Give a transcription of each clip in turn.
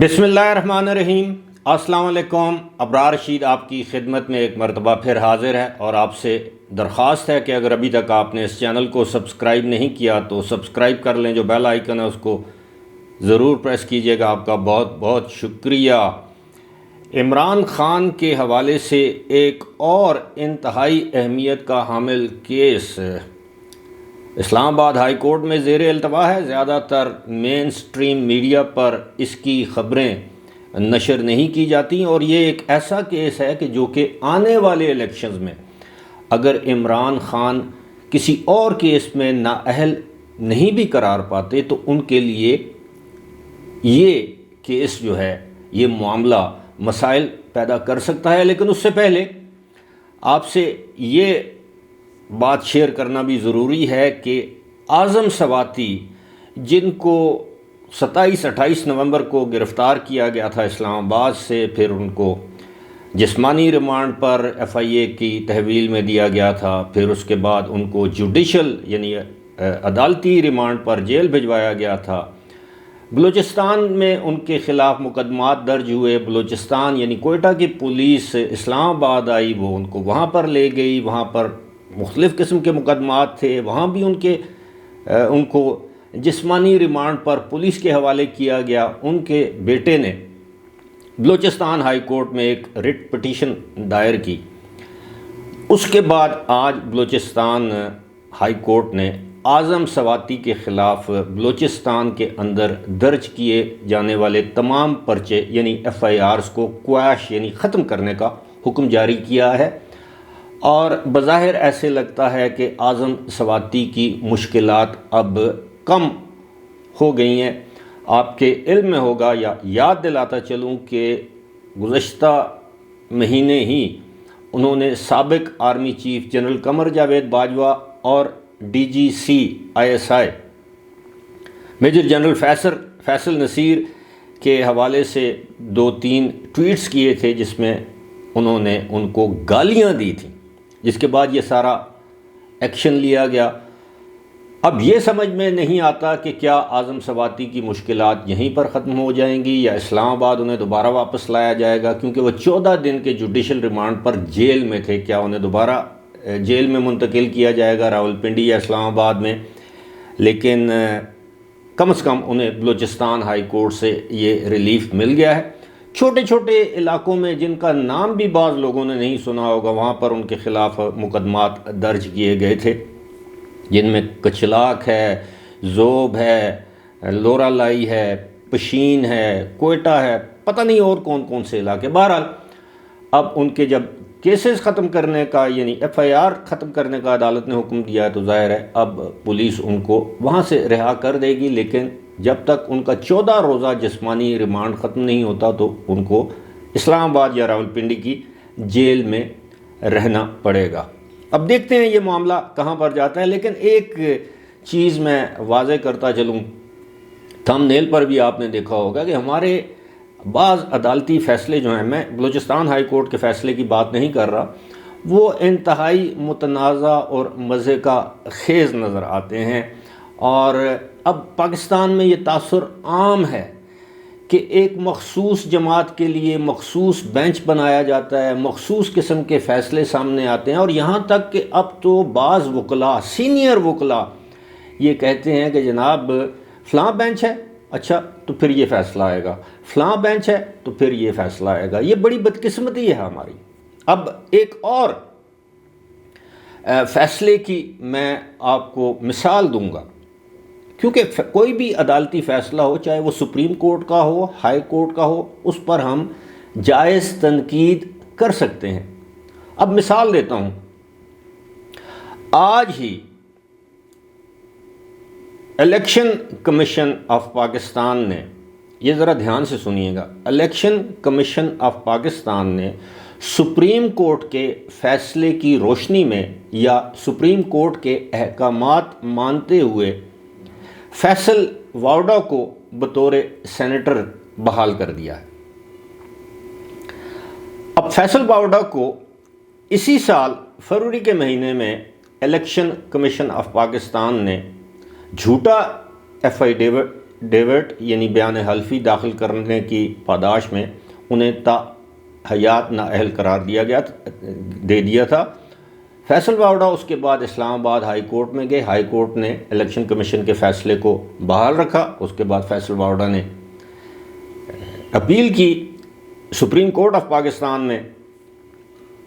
بسم اللہ الرحمن الرحیم۔ السلام علیکم۔ ابرار رشید آپ کی خدمت میں ایک مرتبہ پھر حاضر ہے، اور آپ سے درخواست ہے کہ اگر ابھی تک آپ نے اس چینل کو سبسکرائب نہیں کیا تو سبسکرائب کر لیں، جو بیل آئیکن ہے اس کو ضرور پریس کیجیے گا۔ آپ کا بہت بہت شکریہ۔ عمران خان کے حوالے سے ایک اور انتہائی اہمیت کا حامل کیس اسلام آباد ہائی کورٹ میں زیر التوا ہے۔ زیادہ تر مین سٹریم میڈیا پر اس کی خبریں نشر نہیں کی جاتی، اور یہ ایک ایسا کیس ہے جو کہ آنے والے الیکشنز میں اگر عمران خان کسی اور کیس میں نااہل نہیں بھی قرار پاتے تو ان کے لیے یہ کیس جو ہے، یہ معاملہ مسائل پیدا کر سکتا ہے۔ لیکن اس سے پہلے آپ سے یہ بات شیئر کرنا بھی ضروری ہے کہ اعظم سواتی، جن کو 27-28 نومبر کو گرفتار کیا گیا تھا اسلام آباد سے، پھر ان کو جسمانی ریمانڈ پر FIA کی تحویل میں دیا گیا تھا، پھر اس کے بعد ان کو جوڈیشل یعنی عدالتی ریمانڈ پر جیل بھجوایا گیا تھا۔ بلوچستان میں ان کے خلاف مقدمات درج ہوئے۔ بلوچستان یعنی کوئٹہ کی پولیس اسلام آباد آئی، وہ ان کو وہاں پر لے گئی، وہاں پر مختلف قسم کے مقدمات تھے، وہاں بھی ان کو جسمانی ریمانڈ پر پولیس کے حوالے کیا گیا۔ ان کے بیٹے نے بلوچستان ہائی کورٹ میں ایک رٹ پٹیشن دائر کی۔ اس کے بعد آج بلوچستان ہائی کورٹ نے اعظم سواتی کے خلاف بلوچستان کے اندر درج کیے جانے والے تمام پرچے یعنی FIRs کو کویش یعنی ختم کرنے کا حکم جاری کیا ہے، اور بظاہر ایسے لگتا ہے کہ اعظم سواتی کی مشکلات اب کم ہو گئی ہیں۔ آپ کے علم میں ہوگا، یا یاد دلاتا چلوں کہ گزشتہ مہینے ہی انہوں نے سابق army chief general Qamar Javed Bajwa اور DGC ISI major general Faisal Naseer کے حوالے سے 2-3 ٹویٹس کیے تھے، جس میں انہوں نے ان کو گالیاں دی تھیں، جس کے بعد یہ سارا ایکشن لیا گیا۔ اب یہ سمجھ میں نہیں آتا کہ کیا اعظم سواتی کی مشکلات یہیں پر ختم ہو جائیں گی، یا اسلام آباد انہیں دوبارہ واپس لایا جائے گا، کیونکہ وہ 14 دن کے جوڈیشل ریمانڈ پر جیل میں تھے۔ کیا انہیں دوبارہ جیل میں منتقل کیا جائے گا، راولپنڈی یا اسلام آباد میں؟ لیکن کم از کم انہیں بلوچستان ہائی کورٹ سے یہ ریلیف مل گیا ہے۔ چھوٹے چھوٹے علاقوں میں جن کا نام بھی بعض لوگوں نے نہیں سنا ہوگا، وہاں پر ان کے خلاف مقدمات درج کیے گئے تھے، جن میں کچلاک ہے، زوب ہے، لورا لائی ہے، پشین ہے، کوئٹہ ہے، پتہ نہیں اور کون کون سے علاقے۔ بہرحال اب ان کے جب کیسز ختم کرنے کا یعنی FIR ختم کرنے کا عدالت نے حکم دیا ہے، تو ظاہر ہے اب پولیس ان کو وہاں سے رہا کر دے گی، لیکن جب تک ان کا 14 روزہ جسمانی ریمانڈ ختم نہیں ہوتا تو ان کو اسلام آباد یا راولپنڈی کی جیل میں رہنا پڑے گا۔ اب دیکھتے ہیں یہ معاملہ کہاں پر جاتا ہے۔ لیکن ایک چیز میں واضح کرتا چلوں، تھم نیل پر بھی آپ نے دیکھا ہوگا کہ ہمارے بعض عدالتی فیصلے جو ہیں، میں بلوچستان ہائی کورٹ کے فیصلے کی بات نہیں کر رہا، وہ انتہائی متنازع اور مزے کا خیز نظر آتے ہیں۔ اور اب پاکستان میں یہ تاثر عام ہے کہ ایک مخصوص جماعت کے لیے مخصوص بینچ بنایا جاتا ہے، مخصوص قسم کے فیصلے سامنے آتے ہیں، اور یہاں تک کہ اب تو بعض وکلاء، سینئر وکلاء یہ کہتے ہیں کہ جناب فلاں بینچ ہے، اچھا تو پھر یہ فیصلہ آئے گا، فلاں بینچ ہے تو پھر یہ فیصلہ آئے گا۔ یہ بڑی بدقسمتی ہے ہماری۔ اب ایک اور فیصلے کی میں آپ کو مثال دوں گا، کیونکہ کوئی بھی عدالتی فیصلہ ہو، چاہے وہ سپریم کورٹ کا ہو، ہائی کورٹ کا ہو، اس پر ہم جائز تنقید کر سکتے ہیں۔ اب مثال دیتا ہوں، آج ہی الیکشن کمیشن آف پاکستان نے، یہ ذرا دھیان سے سنیے گا، الیکشن کمیشن آف پاکستان نے سپریم کورٹ کے فیصلے کی روشنی میں یا سپریم کورٹ کے احکامات مانتے ہوئے فیصل واؤڈا کو بطور سینیٹر بحال کر دیا ہے۔ اب فیصل واؤڈا کو اسی سال فروری کے مہینے میں الیکشن کمیشن آف پاکستان نے جھوٹا ڈیوٹ یعنی بیان حلفی داخل کرنے کی پاداش میں انہیں تا حیات نااہل قرار دے دیا تھا۔ فیصل واوڈا اس کے بعد اسلام آباد ہائی کورٹ میں گئے، ہائی کورٹ نے الیکشن کمیشن کے فیصلے کو بحال رکھا۔ اس کے بعد فیصل واوڈا نے اپیل کی سپریم کورٹ آف پاکستان میں،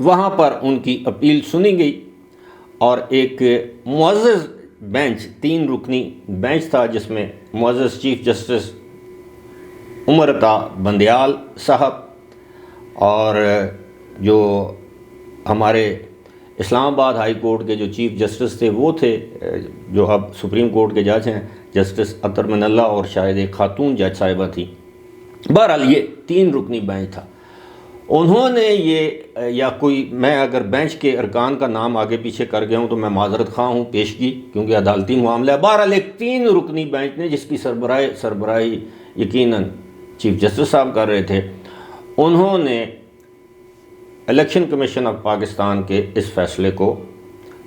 وہاں پر ان کی اپیل سنی گئی اور ایک معزز بینچ، 3 رکنی بینچ تھا جس میں معزز چیف جسٹس عمر عطا بندیال صاحب اور جو ہمارے اسلام آباد ہائی کورٹ کے جو چیف جسٹس تھے وہ تھے جو اب سپریم کورٹ کے جج ہیں، جسٹس اطہر من اللہ، اور شاید ایک خاتون جج صاحبہ تھی۔ بہرحال یہ 3 رکنی بینچ تھا۔ انہوں نے یہ، یا کوئی، میں اگر بینچ کے ارکان کا نام آگے پیچھے کر گیا ہوں تو میں معذرت خواہ ہوں پیشگی، کیونکہ عدالتی معاملہ ہے۔ بہرحال ایک 3 رکنی بینچ نے، جس کی سربراہی یقیناً چیف جسٹس صاحب کر رہے تھے، انہوں نے الیکشن کمیشن آف پاکستان کے اس فیصلے کو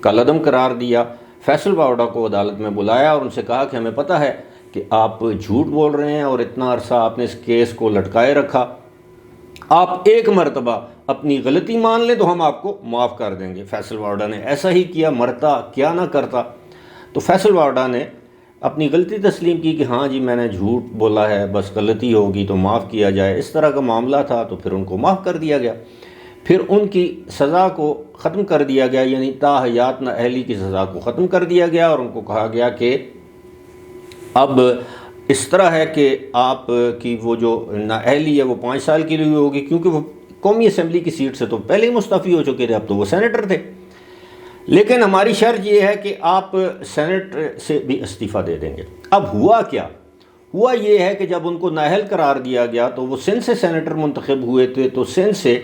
کالعدم قرار دیا۔ فیصل واوڈا کو عدالت میں بلایا اور ان سے کہا کہ ہمیں پتہ ہے کہ آپ جھوٹ بول رہے ہیں اور اتنا عرصہ آپ نے اس کیس کو لٹکائے رکھا، آپ ایک مرتبہ اپنی غلطی مان لیں تو ہم آپ کو معاف کر دیں گے۔ فیصل واوڈا نے ایسا ہی کیا، مرتا کیا نہ کرتا۔ تو فیصل واوڈا نے اپنی غلطی تسلیم کی کہ ہاں جی میں نے جھوٹ بولا ہے، بس غلطی ہوگی تو معاف کیا جائے، اس طرح کا معاملہ تھا۔ تو پھر ان کو معاف کر دیا گیا، پھر ان کی سزا کو ختم کر دیا گیا، یعنی تا حیات نااہلی کی سزا کو ختم کر دیا گیا، اور ان کو کہا گیا کہ اب اس طرح ہے کہ آپ کی وہ جو نااہلی ہے وہ 5 سال کے لیے ہوگی، کیونکہ وہ قومی اسمبلی کی سیٹ سے تو پہلے ہی مستعفی ہو چکے تھے، اب تو وہ سینیٹر تھے۔ لیکن ہماری شرط یہ ہے کہ آپ سینٹ سے بھی استعفیٰ دے دیں گے۔ اب ہوا کیا؟ ہوا یہ ہے کہ جب ان کو نااہل قرار دیا گیا تو وہ سندھ سے سینیٹر منتخب ہوئے تھے، تو سندھ سے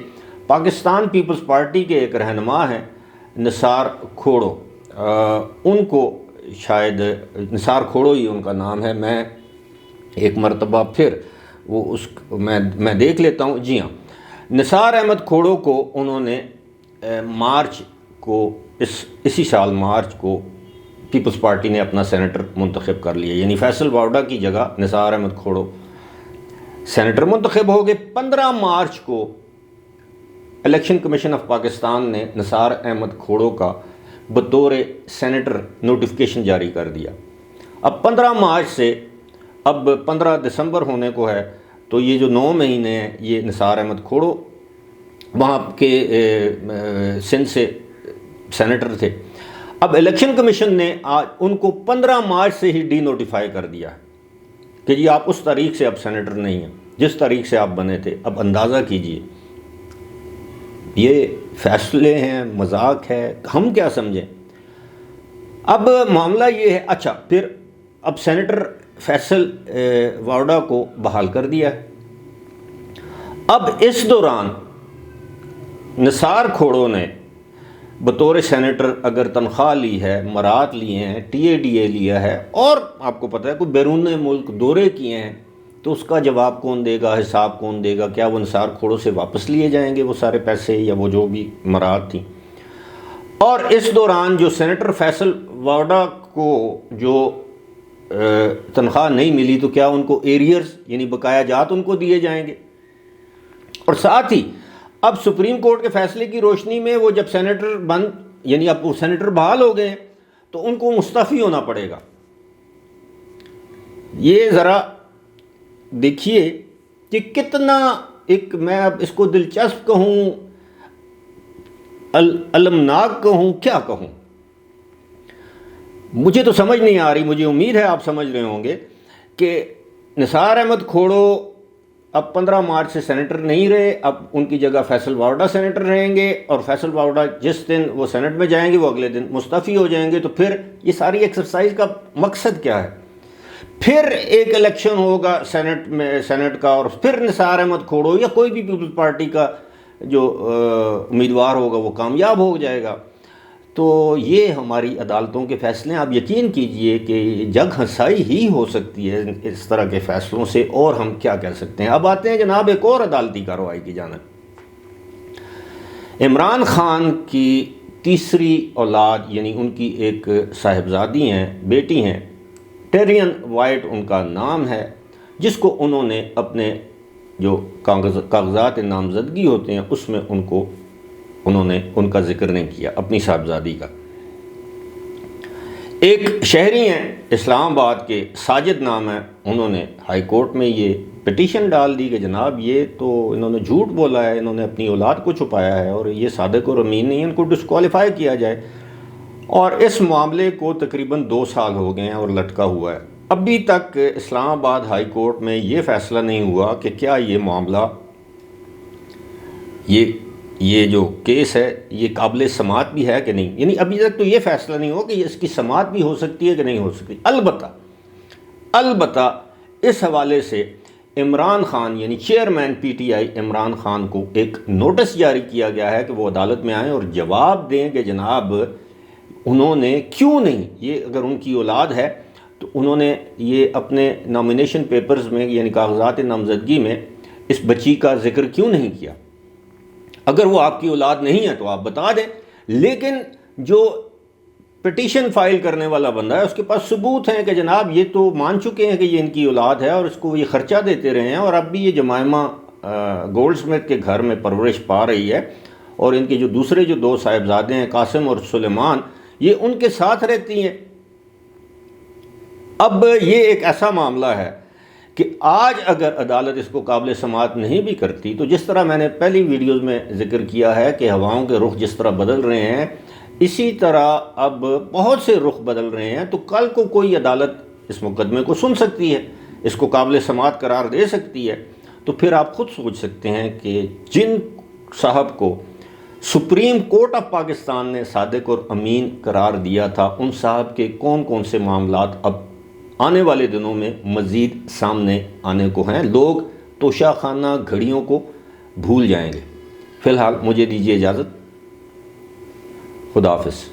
پاکستان پیپلز پارٹی کے ایک رہنما ہیں نثار کھوڑو، ان کو شاید نثار کھوڑو ہی ان کا نام ہے، میں ایک مرتبہ پھر وہ میں دیکھ لیتا ہوں۔ جی ہاں، نثار احمد کھوڑو کو انہوں نے مارچ کو، اسی سال مارچ کو پیپلز پارٹی نے اپنا سینیٹر منتخب کر لیا، یعنی فیصل واوڈا کی جگہ نثار احمد کھوڑو سینیٹر منتخب ہو گئے۔ 15 مارچ کو الیکشن کمیشن آف پاکستان نے نثار احمد کھوڑو کا بطور سینیٹر نوٹیفیکیشن جاری کر دیا۔ اب 15 مارچ سے اب 15 دسمبر ہونے کو ہے، تو یہ جو 9 مہینے ہیں یہ نثار احمد کھوڑو وہاں کے سندھ سے سینیٹر تھے۔ اب الیکشن کمیشن نے ان کو 15 مارچ سے ہی ڈی نوٹیفائی کر دیا کہ جی آپ اس تاریخ سے اب سینیٹر نہیں ہیں جس تاریخ سے آپ بنے تھے۔ اب اندازہ کیجئے، یہ فیصلے ہیں، مذاق ہے، ہم کیا سمجھیں؟ اب معاملہ یہ ہے، اچھا پھر اب سینیٹر فیصل واوڈا کو بحال کر دیا ہے۔ اب اس دوران نثار کھوڑو نے بطور سینیٹر اگر تنخواہ لی ہے، مرات لیے ہیں، ٹی اے ڈی اے لیا ہے، اور آپ کو پتہ ہے کوئی بیرون ملک دورے کیے ہیں، تو اس کا جواب کون دے گا، حساب کون دے گا؟ کیا وہ نثار کھوڑو سے واپس لیے جائیں گے وہ سارے پیسے یا وہ جو بھی مرات تھیں؟ اور اس دوران جو سینیٹر فیصل واوڈا کو جو تنخواہ نہیں ملی تو کیا ان کو ایریئرز یعنی بقایا جات ان کو دیے جائیں گے؟ اور ساتھ ہی اب سپریم کورٹ کے فیصلے کی روشنی میں وہ جب سینیٹر یعنی اب وہ سینیٹر بحال ہو گئے ہیں تو ان کو مستعفی ہونا پڑے گا۔ یہ ذرا دیکھیے کہ کتنا ایک، میں اب اس کو دلچسپ کہوں، المناک کہوں، کیا کہوں، مجھے تو سمجھ نہیں آ رہی۔ مجھے امید ہے آپ سمجھ رہے ہوں گے کہ نثار احمد کھوڑو اب 15 مارچ سے سینیٹر نہیں رہے، اب ان کی جگہ فیصل واوڈا سینیٹر رہیں گے، اور فیصل واوڈا جس دن وہ سینٹ میں جائیں گے وہ اگلے دن مستعفی ہو جائیں گے۔ تو پھر یہ ساری ایکسرسائز کا مقصد کیا ہے؟ پھر ایک الیکشن ہوگا سینٹ کا، اور پھر نثار احمد کھوڑو یا کوئی بھی پیپلز پارٹی کا جو امیدوار ہوگا وہ کامیاب ہو جائے گا۔ تو یہ ہماری عدالتوں کے فیصلے ہیں۔ آپ یقین کیجئے کہ جگ ہنسائی ہی ہو سکتی ہے اس طرح کے فیصلوں سے، اور ہم کیا کہہ سکتے ہیں۔ اب آتے ہیں جناب ایک اور عدالتی کارروائی کی جانب۔ عمران خان کی تیسری اولاد، یعنی ان کی ایک صاحبزادی ہیں، بیٹی ہیں، ٹیرین وائٹ ان کا نام ہے، جس کو انہوں نے اپنے جو کاغذات نامزدگی ہوتے ہیں اس میں انہوں نے ان کا ذکر نہیں کیا، اپنی صاحبزادی کا۔ ایک شہری ہیں اسلام آباد کے، ساجد نام ہے، انہوں نے ہائی کورٹ میں یہ پٹیشن ڈال دی کہ جناب یہ تو انہوں نے جھوٹ بولا ہے، انہوں نے اپنی اولاد کو چھپایا ہے اور یہ صادق اور امین نہیں، ان کو ڈسکوالیفائی کیا جائے۔ اور اس معاملے کو تقریباً 2 سال ہو گئے ہیں اور لٹکا ہوا ہے۔ ابھی تک اسلام آباد ہائی کورٹ میں یہ فیصلہ نہیں ہوا کہ کیا یہ معاملہ، یہ جو کیس ہے یہ قابل سماعت بھی ہے کہ نہیں، یعنی ابھی تک تو یہ فیصلہ نہیں ہوا کہ اس کی سماعت بھی ہو سکتی ہے کہ نہیں ہو سکتی۔ البتہ اس حوالے سے عمران خان یعنی chairman P T I Imran Khan کو ایک نوٹس جاری کیا گیا ہے کہ وہ عدالت میں آئیں اور جواب دیں کہ جناب انہوں نے کیوں نہیں، یہ اگر ان کی اولاد ہے تو انہوں نے یہ اپنے نامینیشن پیپرز میں یعنی کاغذات نامزدگی میں اس بچی کا ذکر کیوں نہیں کیا۔ اگر وہ آپ کی اولاد نہیں ہے تو آپ بتا دیں، لیکن جو پٹیشن فائل کرنے والا بندہ ہے اس کے پاس ثبوت ہیں کہ جناب یہ تو مان چکے ہیں کہ یہ ان کی اولاد ہے اور اس کو یہ خرچہ دیتے رہے ہیں، اور اب بھی یہ جمائمہ گولڈ سمتھ کے گھر میں پرورش پا رہی ہے، اور ان کے جو دوسرے جو 2 صاحبزادے ہیں قاسم اور سلیمان، یہ ان کے ساتھ رہتی ہیں۔ اب یہ ایک ایسا معاملہ ہے کہ آج اگر عدالت اس کو قابل سماعت نہیں بھی کرتی تو جس طرح میں نے پہلی ویڈیوز میں ذکر کیا ہے کہ ہواؤں کے رخ جس طرح بدل رہے ہیں، اسی طرح اب بہت سے رخ بدل رہے ہیں، تو کل کو کوئی عدالت اس مقدمے کو سن سکتی ہے، اس کو قابل سماعت قرار دے سکتی ہے۔ تو پھر آپ خود سوچ سکتے ہیں کہ جن صاحب کو سپریم کورٹ آف پاکستان نے صادق اور امین قرار دیا تھا، ان صاحب کے کون کون سے معاملات اب آنے والے دنوں میں مزید سامنے آنے کو ہیں۔ لوگ توشہ خانہ گھڑیوں کو بھول جائیں گے۔ فی الحال مجھے دیجیے اجازت، خدا حافظ۔